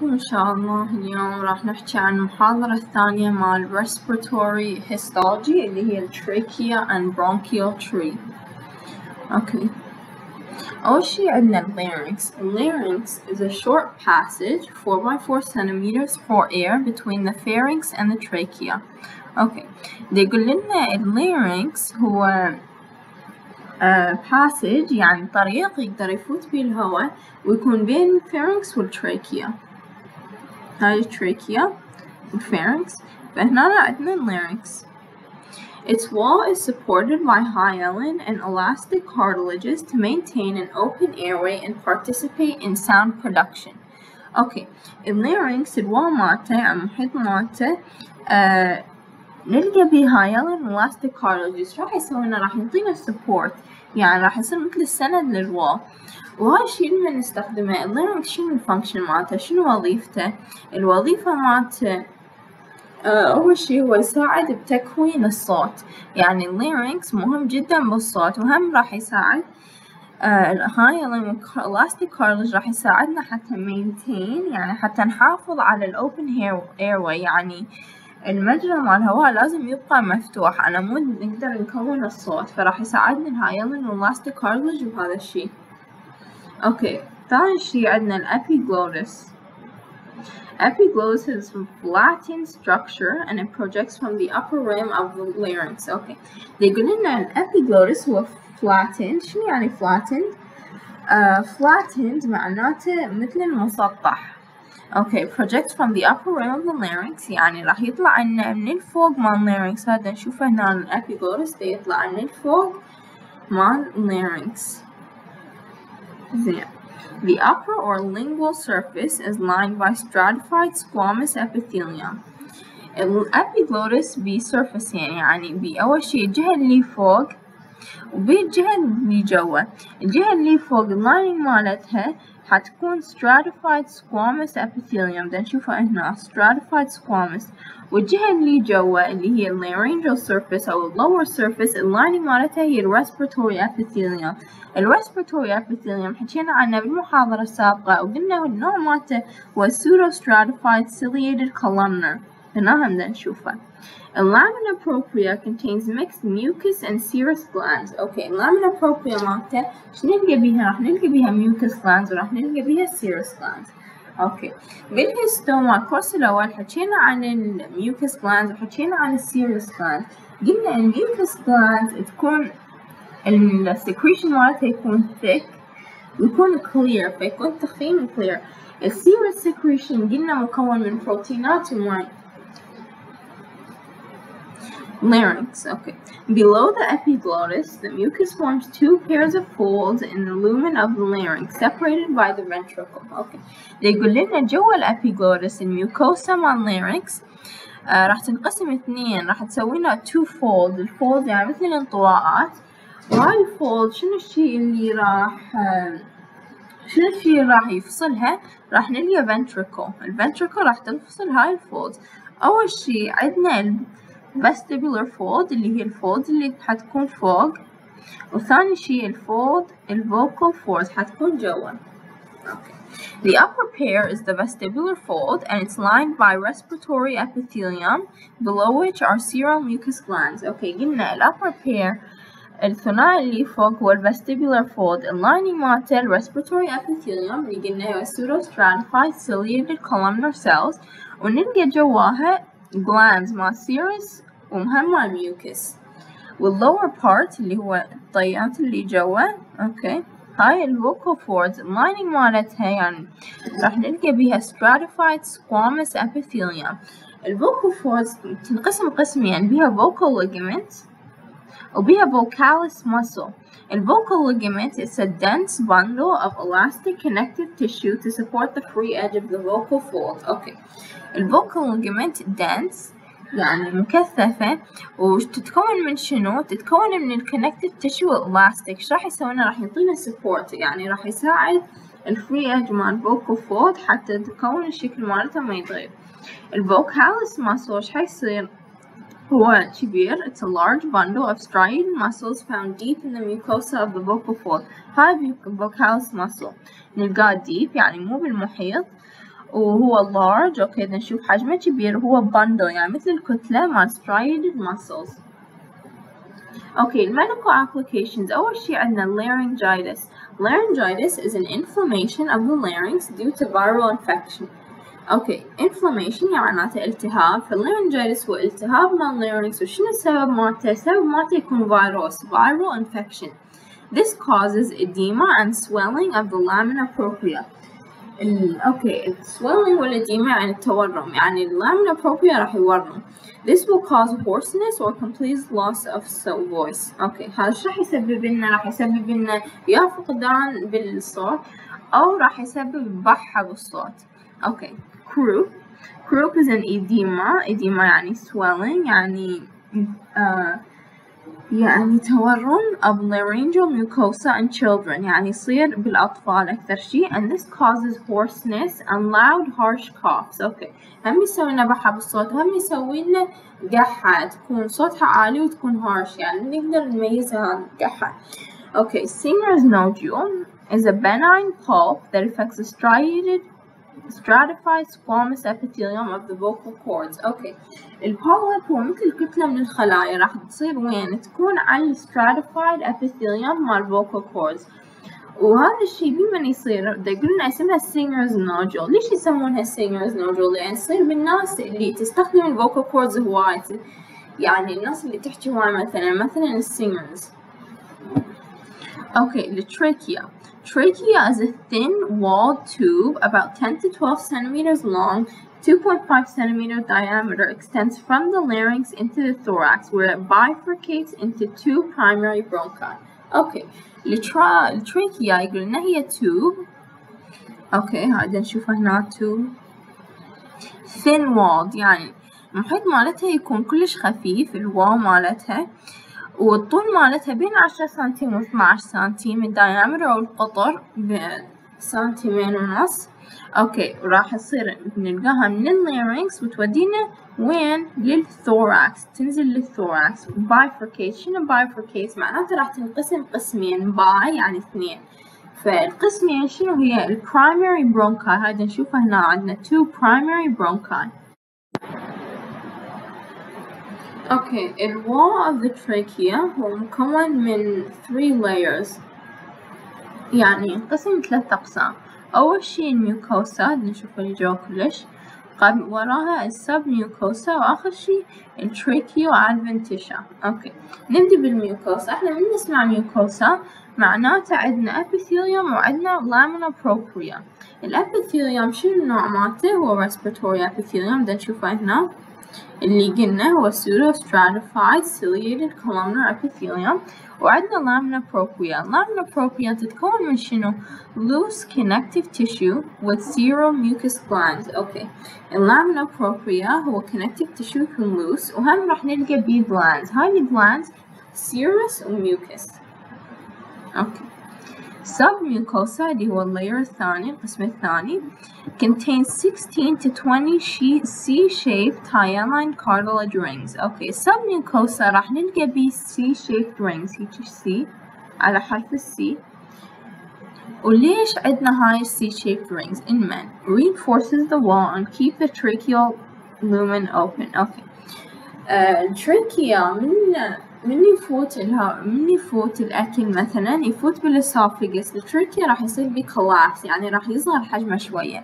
عليكم إن شاء الله. اليوم راح نحكي عن المحاضرة الثانية مال Respiratory Histology اللي هي Trachea and Bronchial tree. Okay. أول شي عندنا larynx. Larynx is a short passage 4 by 4 centimeters for air between the pharynx and the trachea. Okay. يقول لنا larynx هو passage يعني طريق يقدر يفوت بيه الهواء ويكون بين الفارنكس والتراكيا. هاي التراكيا والفارنكس. فهنا عندنا larynx. Its wall is supported by hyaline and elastic cartilages to maintain an open airway and participate in sound production. Okay. larynx الوال مالته يعني المحيط مالته نلقى بيه hyaline and elastic cartilages. راح يسوي لنا راح يعطينا support يعني راح يصير مثل السند للوال. وهاي الشي لما نستخدمه اللارynx شنو الفانكشن مالته شنو وظيفته؟ الوظيفة مالته أول شي هو يساعد بتكوين الصوت. يعني اللارynx مهم جدا بالصوت وهم راح يساعد الهايلين والإلاستيك كارتلج راح يساعدنا حتى maintain يعني حتى نحافظ على الأوبن airway يعني المجرى مال الهواء لازم يبقى مفتوح على مود نقدر نكون الصوت. فراح يساعدنا الهايلين والإلاستيك كارتلج بهذا الشي. اوكي. ثاني شي عندنا الابيجلوتس. Epiglottis is a flattened structure and it projects from the upper rim of the larynx. Okay. يقول لنا الابيجلوتس هو flattened. شنو يعني flattened؟ flattened معناته مثل المسطح. Okay. Projects from the upper rim of the larynx يعني راح يطلع لنا من الفوق مال larynx. هذا نشوفه هنا الابيجلوتس يطلع من الفوق مال larynx. The upper or lingual surface is lined by stratified squamous epithelium. الابيجلوتس بسيرفس يعني أول شي الجهة اللي فوق وبالجهة اللي جوا. الجهة اللي فوق اللايننج مالتها حتكون stratified squamous epithelium. دا نشوفها هنا stratified squamous. والجهة اللي جوا اللي هي laryngeal surface أو lower surface اللايننج مالتها هي respiratory epithelium. respiratory epithelium حكينا عنه بالمحاضرة السابقة وقلنا النوع مالته هو pseudo stratified ciliated columnar. هنا هم دا نشوفه. Lamina propria contains mixed mucus and serous glands. Okay. Lamina propria مالته شنو نلقى بيها؟ راح نلقى بيها mucus glands وراح نلقى بيها serous glands. اوكي. بالهيستوما الكورس الأول حكينا عن الميوكس glands وحكينا عن السيريس glands. قلنا الميوكس glands تكون السكريشن مالتها يكون thick ويكون clear فيكون تخين و clear. السيريس سكريشن قلنا مكون من بروتينات وماء. Larynx. Okay. Below the epiglottis, the mucus forms two pairs of folds in the lumen of the larynx, separated by the ventricle. Okay. يقول لنا جوا الابيجلوتس الميوكوسا مال larynx راح تنقسم اثنين. راح تسوي لنا two folds. الفولد يعني مثل الانطواءات. وهاي الفولد شنو الشيء اللي راح يفصلها؟ راح نلقى ventricle. الventricle راح تنفصل هاي الفولد. أول شيء عندنا vestibular fold اللي هي الفولد اللي حتكون فوق. وثاني شيء الفولد الvocal fold حتكون جوا. Okay. The upper pair is the vestibular fold and it's lined by respiratory epithelium below which are serum mucus glands. Okay. قلنا upper pair الثنائي اللي فوق هو vestibular fold. اللايننج مالته respiratory epithelium اللي قلنا هو pseudo stratified ciliated columnar cells ونلقى جواها glands مال serous ومهم مال mucus. والlower part اللي هو الطيات اللي جوا. اوكي. هاي الvocal folds اللايننج مالتها يعني راح نلقى بيها stratified squamous epithelium. الvocal folds تنقسم قسمين بيها vocal ligament وبيها vocalis muscle. الvocal ligament is a dense bundle of elastic connective tissue to support the free edge of the vocal fold. Okay. الvocal ligament dense يعني مكثفة وتتكون من شنو؟ تتكون من الكونكتيف تيشو والإلاستيك. ايش راح يسوينا؟ راح يعطينا سبورت يعني راح يساعد الفري ايدج مال الفوكال فولد حتى تكون الشكل مالته ما يتغير. الفوكاليس ماسل ايش حيصير؟ هو كبير. It's a large bundle of striated muscles found deep in the mucosa of the vocal fold. هاي vocalis muscle نلقاه deep يعني مو بالمحيط وهو large. اوكي بدنا نشوف حجمه كبير، هو bundle يعني مثل الكتلة مال striated muscles. اوكي medical applications. أول شي عندنا laryngitis. Laryngitis is an inflammation of the larynx due to viral infection. اوكي inflammation يعني معناته التهاب، فالlaryngitis هو التهاب مال larynx. وشنو السبب مالته؟ السبب مالته يكون viral infection. This causes edema and swelling of the lamina propria. اوكي swelling والedema يعني التورم، يعني lamina propria راح يورم. This will cause hoarseness or complete loss of voice. اوكي هذا ايش راح يسبب لنا؟ راح يسبب لنا يا فقدان بالصوت او راح يسبب بحة بالصوت. اوكي croup is an edema يعني swelling يعني تورم of laryngeal mucosa in children، يعني يصير بالأطفال أكثر شيء. and this causes hoarseness and loud harsh coughs. أوكي هم يسوي لنا بحة بالصوت، هم يسوي لنا قحة تكون صوتها عالي وتكون harsh، يعني نقدر نميزها قحة. أوكي Singer's nodule is a benign pulp that affects the stratified squamous epithelium of the vocal cords. اوكي البولب هو مثل كتلة من الخلايا راح تصير وين؟ تكون على stratified epithelium مال vocal cords. وهذا الشي بمن يصير؟ دا يقولنا اسمها Singer's nodule. ليش يسمونها Singer's nodule؟ لأن تصير بالناس اللي تستخدم ال vocal cords هواي، يعني الناس اللي تحكي هواي مثلا الsingers. Okay, the trachea. Trachea is a thin walled tube about 10 to 12 centimeters long, 2.5 centimeter diameter, extends from the larynx into the thorax where it bifurcates into two primary bronchi. Okay, الtrachea يقول لنا هي tube. Okay, هذا نشوفها هنا tube. Thin walled يعني المحيط مالتها يكون كلش خفيف، الوال مالتها، والطول مالتها بين 10 سنتيم و 12 سنتيم، الدايمتر أو القطر بسنتيمين ونص. اوكي وراح تصير نلقاها من اللارynx وتودينا وين؟ للثوراكس، تنزل للثوراكس. bifurcate شنو bifurcate؟ معناته راح تنقسم قسمين، باي يعني اثنين، فالقسمين شنو هي؟ البرايمري برونكاي. هذا نشوفها هنا عندنا two primary bronchi. Okay, the wall of the trachea هو مكون من 3 layers، يعني ينقسم 3 أقسام. أول شي الميوكوسا، نشوف الجو كلش، وراها السب ميوكوسا، وآخر شي التراكيو ادفنتيشا. أوكي نبدأ بالميوكوسا. احنا من نسمع ميوكوسا معناته عندنا epithelium وعندنا lamina propria. الابيثيليوم شنو النوع مالته؟ هو respiratory epithelium، دا نشوفه هنا اللي قلنا هو pseudo stratified ciliated columnar epithelium. وعندنا lamina propria. lamina propria تتكون من شنو؟ loose connective tissue with serous mucous glands. اوكي lamina propria هو connective tissue يكون loose، وهم راح نلقى بيه glands. هاي الجلاندز serous وmucus. اوكي submucosa اللي هو اللاير الثاني، القسم الثاني، contains 16 to 20 C-shaped hyaline cartilage rings. اوكي submucosa راح نلقى بيه C-shaped rings، هيك C على حرف السي. وليش عندنا هاي C-shaped rings؟ in men reinforces the wall and keep the tracheal lumen open. اوكي التراكيا من يفوت الأكل مثلا، يفوت بالإسوفيجس، التراكيا راح يصير بيه collapse، يعني راح يصغر حجمه شوية.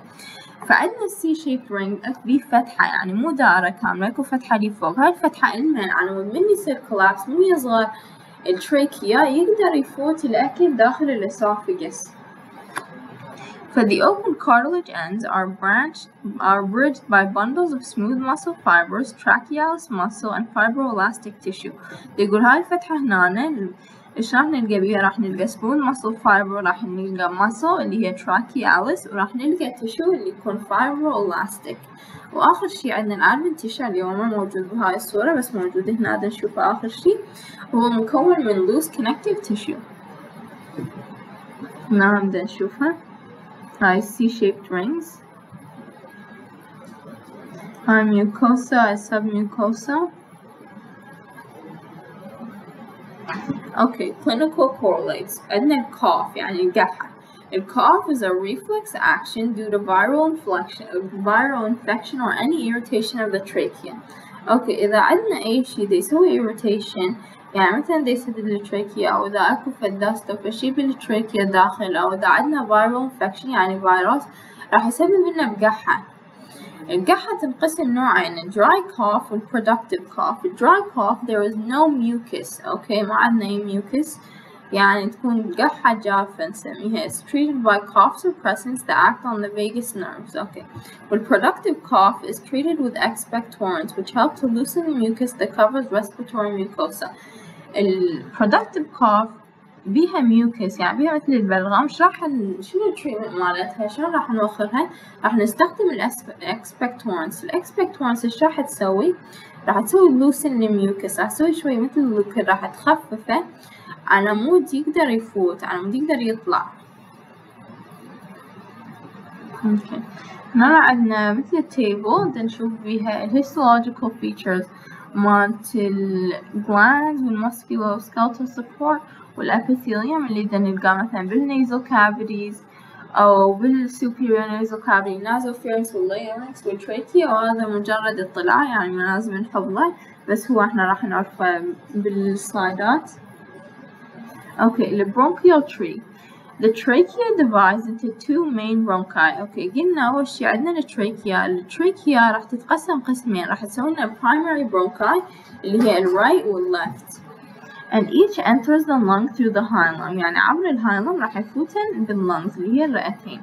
فعندنا C-shaped ring بيه فتحة، يعني مو دائرة كاملة، اكو فتحة لي فوق. هاي الفتحة المنع من يصير collapse، من يصغر التراكيا يقدر يفوت الأكل داخل الإسوفيجس. The open cartilage ends are bridged by bundles of smooth muscle fibers, trachealis muscle, and fibroelastic tissue. يقول هاي الفتحة هنا إيش راح نلقى بيها؟ راح نلقى smooth muscle fiber، راح نلقى muscle اللي هي trachealis، وراح نلقى tissue اللي يكون fibroelastic. وآخر شي عندنا الادفنتيشا اللي هو ما موجود بهاي الصورة بس موجود هنا، هذا نشوفه آخر شي، هو مكون من loose connective tissue. هنا نبدأ نشوفها. هاي C-shaped rings. هاي mucosa submucosa. Okay, clinical correlates. عندنا cough يعني القحة. A cough is a reflex action due to viral infection or any irritation of the trachea. اوكي اذا عندنا اي شي دا يسوي irritation، يعني مثلا دا يسدد التراكيا، او اذا اكو فداست او فشي بالتراكيا داخل، او اذا عندنا viral infection يعني فيروس، راح يسبب لنا بقحة. القحة تنقسم نوعين: dry cough و productive cough. dry cough there is no mucus. اوكي ما عندنا اي mucus، يعني تكون قحة جافة نسميها. It's treated by cough suppressants that act on the vagus nerves. Okay. Well, productive cough is treated with expectorants which help to loosen the mucus that covers respiratory mucosa. Productive cough بيها mucus، يعني بيها مثل البلغم. شنو التريتمنت مالتها؟ شلون راح نوخرها؟ راح نستخدم expectorants. expectorants ايش راح تسوي؟ راح تسوي loosen the mucus، راح تسوي شوي مثل اللوكر، راح تخففه على مود يقدر يفوت، على مود يقدر يطلع. اوكي هنا عندنا مثل التيبل دا نشوف بيها الهيستولوجيكال features مالت الجلاندز والماسكيولوسكيلتال سبورت والابيثيليوم اللي دا نلقاه مثلا بالنيزل كافيتيز او بالسوبيريور نيزل كافيتي، نازوفيرنس والليرنكس والتراكيا، وهذا مجرد اطلاع يعني ما لازم نحفظه، بس هو احنا راح نعرفه بالسلايدات. Okay, the bronchial tree. The trachea divides into two main bronchi. Okay, قلنا أول شي عندنا التراكيا راح تتقسم قسمين، راح تسوي لنا primary bronchi اللي هي right والleft. And each enters the lung through the hilum، يعني عبر الهايلم راح يفوتن باللungs اللي هي الرئتين.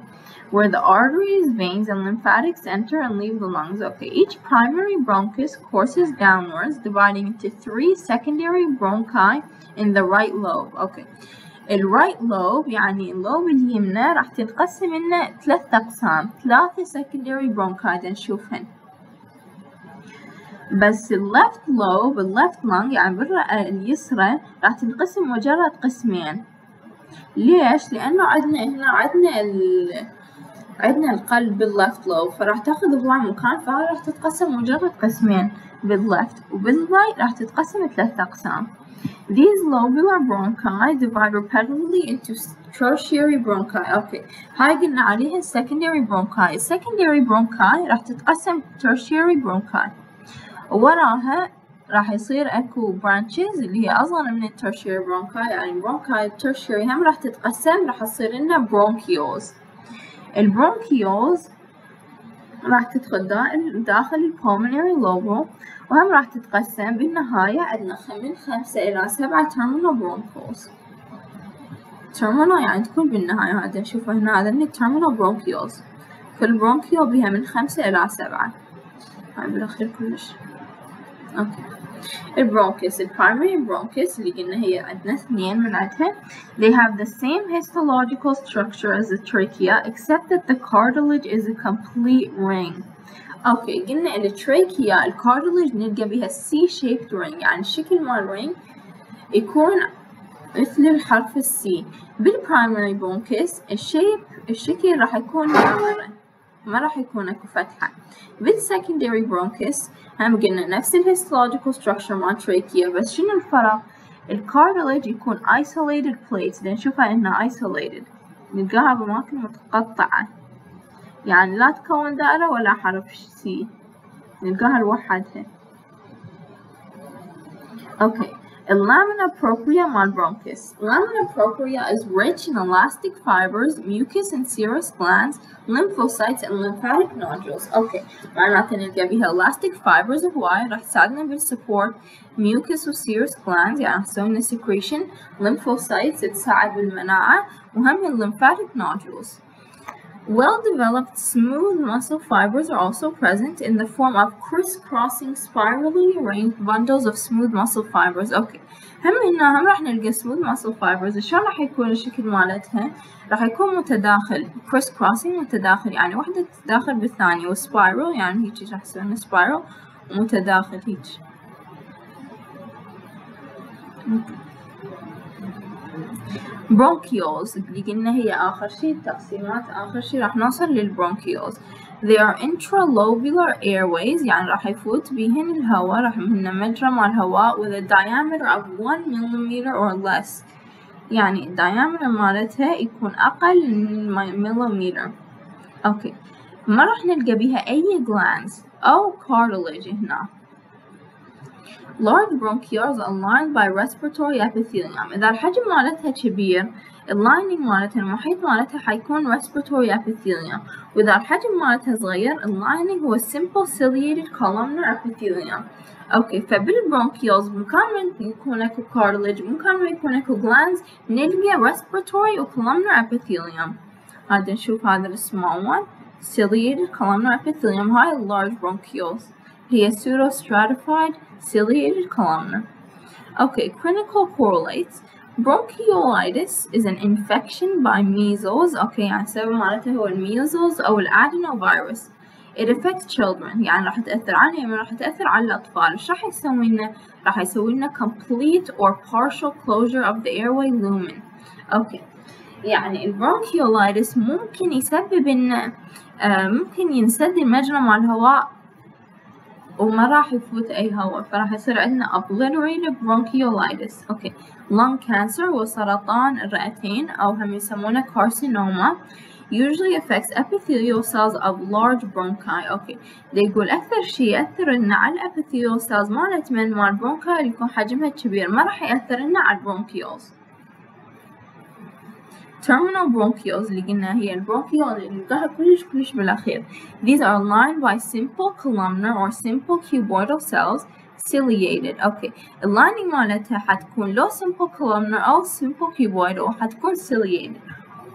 Where the arteries, veins, and lymphatics enter and leave the lungs. Okay, each primary bronchus courses downwards, dividing into three secondary bronchi in the right lobe. Okay, الرايت لوب يعني اللوب اليمنى راح تنقسم لنا 3 أقسام، 3 secondary bronchi نشوفهن. بس اللفت لوب اللفت lung يعني بالرئة اليسرى راح تنقسم مجرد قسمين. ليش؟ لأنه عندنا هنا عندنا القلب باللفت لوب، فراح تاخذ هواي مكان، فراح تتقسم مجرد قسمين باللفت، وبالرايت راح تتقسم 3 أقسام. These lobular bronchi divide repetitively into tertiary bronchi. Okay, هاي قلنا عليها secondary bronchi. secondary bronchi راح تتقسم tertiary bronchi، ووراها راح يصير اكو branches اللي هي اصغر من tertiary bronchi، يعني bronchi tertiary هم راح تتقسم، راح تصير لنا bronchioles. البرونكيولز راح تدخل داخل البulmonary lobe، وهم راح تتقسم بالنهاية عندنا من 5 إلى 7 terminal bronchioles. terminal يعني تكون بالنهاية، هذا نشوفه هنا هذا terminal bronchioles. كل برونكيول بها من 5 إلى 7. هاي بالأخير كلش. أوكي. البرونكس primary bronchus اللي قلنا هي عندنا 2 من عندها. They have the same histological structure as the trachea except that the cartilage is a complete ring. اوكي قلنا التراكيا الكارتلج نلقى بها C-shaped ring، يعني الشكل مال ring يكون مثل الحرف السي. بالبرايمري برونكس الشكل راح يكون دائرة، ما راح يكون اكو فتحة. بالسكندري برونكس هم قلنا نفس الهيستولوجيكال ستراكشر مال تراكيا، بس شنو الفرق؟ الكارتلج يكون isolated plates، نشوفها انها isolated، نلقاها بأماكن متقطعة، يعني لا تكون دائرة ولا حرف سي، نلقاها لوحدها. اوكي الlamina propria مال bronchus. Lamina propria is rich in elastic fibers, mucus and serous glands, lymphocytes and lymphatic nodules. اوكي معناته نلقى بيها elastic fibers هواي راح تساعدنا بالسبورت، mucus و serous glands يعني تسوي لنا secretion، lymphocytes تساعد بالمناعة، وهم lymphatic nodules. Well-developed smooth muscle fibers are also present in the form of crisscrossing spirally arranged bundles of smooth muscle fibers. اوكي هم راح نلقى smooth muscle fibers. شلون راح يكون الشكل مالتها؟ راح يكون متداخل، crisscrossing متداخل، يعني وحدة تتداخل بالثانية، وspiral يعني هيك راح يصير لنا spiral ومتداخل هيك. Bronchioles اللي قلنا هي آخر شي التقسيمات، آخر شي راح نوصل للبرونكيولز. They are intralobular airways يعني راح يفوت بيهن الهواء، راح هن مجرى مال الهواء with a diameter of 1 millimeter or less. يعني diameter مالتها يكون أقل من مليمتر. أوكي، ما راح نلقى بيها أي glands أو cartilage هنا. Large bronchioles are lined by respiratory epithelium. إذا الحجم مالتها كبير اللايننج مالتها المحيط مالتها حيكون respiratory epithelium، وإذا الحجم مالتها صغير اللايننج هو simple ciliated columnar epithelium. أوكي، فبالبرونكيولز مكان ما يكون اكو cartilage مكان ما يكون اكو glands نلقى respiratory و columnar epithelium. هذا نشوف هذا السمول one ciliated columnar epithelium، هاي large bronchioles هي pseudo stratified ciliated columnar. Okay, clinical correlates. Bronchiolitis is an infection by measles. Okay, يعني سبب مالتها هو الميزلز أو الادينوفيروس. It affects children، يعني راح تأثر عليهم، راح تأثر على الأطفال. إيش راح يسوي لنا؟ راح يسوي لنا complete or partial closure of the airway lumen. Okay. يعني البرونكيولايتس ممكن يسبب إن ممكن ينسد المجرى مع الهواء وما راح يفوت أي هواء، فراح يصير عندنا obliterated bronchiolitis. أوكي، lung cancer وسرطان الرئتين أو هم يسمونه carcinoma usually affects epithelial cells of large bronchi. أوكي، دا يقول أكثر شي يأثر لنا على epithelial cells مالت مال bronchi اللي يكون حجمها كبير، ما راح يأثر لنا على bronchioles. Terminal bronchioles اللي قلنا هي البرونكيول اللي نلقاها كلش بالأخير. These are lined by simple columnar or simple cuboidal cells ciliated. أوكي، اللايننج مالتها حتكون لو simple columnar أو simple cuboidal وحتكون ciliated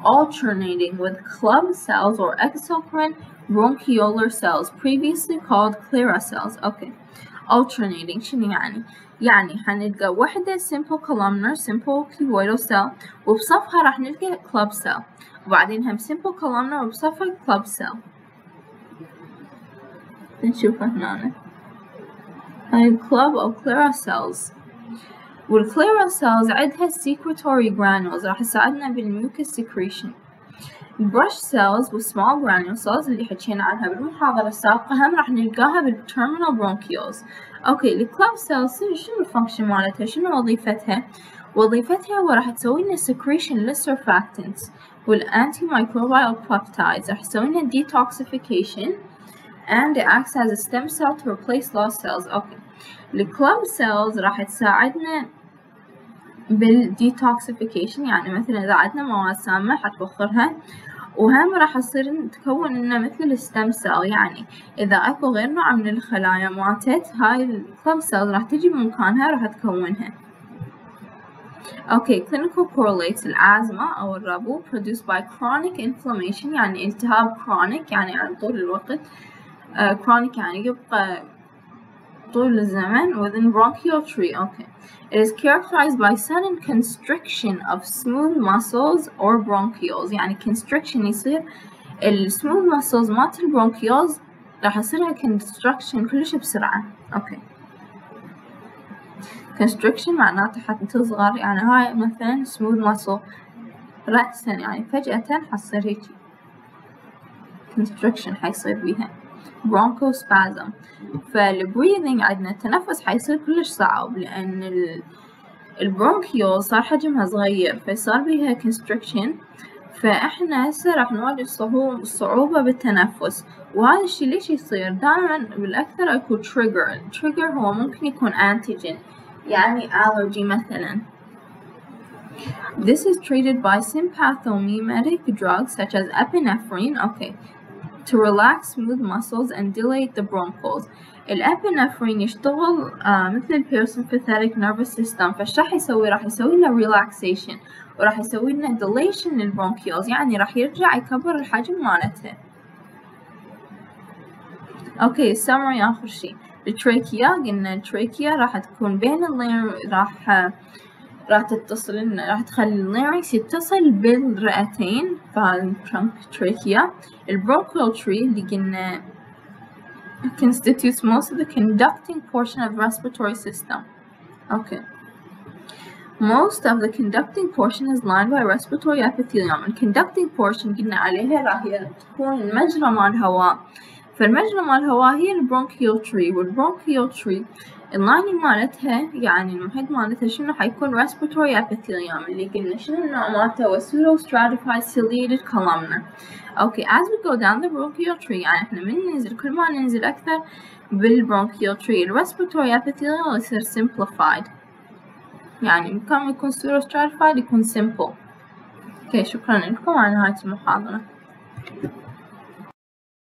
alternating with club cells or exocrine bronchiolar cells previously called clera cells. أوكي، alternating شنو يعني؟ يعني حنلقى وحدة simple columnar simple cuboidal cell وبصفها راح نلقى club cell، وبعدين هم simple columnar وبصفها club cell. نشوفها هنا هاي club أو clera cells. والclera cells عندها secretory granules راح تساعدنا بالmucus secretion. brush cells والsmall granule cells اللي حكينا عنها بالمحاضرة السابقة هم راح نلقاها بالterminal bronchioles. أوكي، الكلاب cells شنو الفانكشن مالتها؟ شنو وظيفتها؟ وظيفتها هو راح تسوي لنا secretion للsurfactants والantimicrobial peptides، راح تسوي لنا detoxification and it acts as a stem cell to replace lost cells. أوكي، الكلاب cells راح تساعدنا بالديتوكسيفيكيشن، يعني مثلا إذا عندنا مواد سامة حتوخرها، وهم راح يصير تكون لنا مثل الستم سيل، يعني إذا أكو غير نوع من الخلايا ماتت هاي الكلاب سيل راح تجي بمكانها راح تكونها. أوكي، clinical correlates الأزمة أو الربو produced by chronic inflammation، يعني التهاب chronic يعني على طول الوقت، chronic يعني يبقى طول الزمن within bronchial tree. Okay, it is characterized by sudden constriction of smooth muscles or bronchioles. يعني constriction يصير smooth muscles مالت البرونكيولز راح يصيرها constriction كلش بسرعة. Okay, constriction معناته حتصغر، يعني هاي مثلا smooth muscle رأسا يعني فجأة حتصير هيجي constriction حيصير بيها. bronchospasm. فالبريذنج عندنا التنفس حيصير كلش صعب لأن البرونكيول صار حجمها صغير فصار بيها constriction، فإحنا هسه راح نواجه صعوبة بالتنفس. وهذا الشي ليش يصير؟ دائما بالأكثر أكو trigger هو ممكن يكون antigen يعني allergy مثلا. This is treated by sympathomimetic drugs such as epinephrine. Okay, to relax smooth muscles and dilate the bronchioles. الابنفرين يشتغل مثل البيرسمباثيك nervous system، فايش راح يسوي؟ راح يسوي لنا relaxation وراح يسوي لنا dilation للبرونكيولز، يعني راح يرجع يكبر الحجم مالتها. اوكي، summary آخر شي التراكيا. قلنا التراكيا راح تكون بين راح تتصل لنا، راح تخلي اللارynx يتصل بالرئتين فالtrunk trachea. البرونكيال tree اللي قلنا constitutes most of the conducting portion of respiratory system. Okay, most of the conducting portion is lined by respiratory epithelium. الconducting portion قلنا عليها راح تكون المجرى مال الهواء، فالمجرى مال الهواء هي البرونكيوتري، والبرونكيوتري اللايننج مالتها يعني المحيط مالتها شنو حيكون respiratory epithelium اللي قلنا شنو النوع مالته هو pseudo stratified ciliated columnar. Okay, as we go down the bronchiotomy يعني احنا من ننزل كل ما ننزل أكثر بالبرونكيوتري respiratory epithelium يصير simplified، يعني مكان ما يكون pseudo stratified يكون simple. Okay, شكرا لكم على نهاية المحاضرة.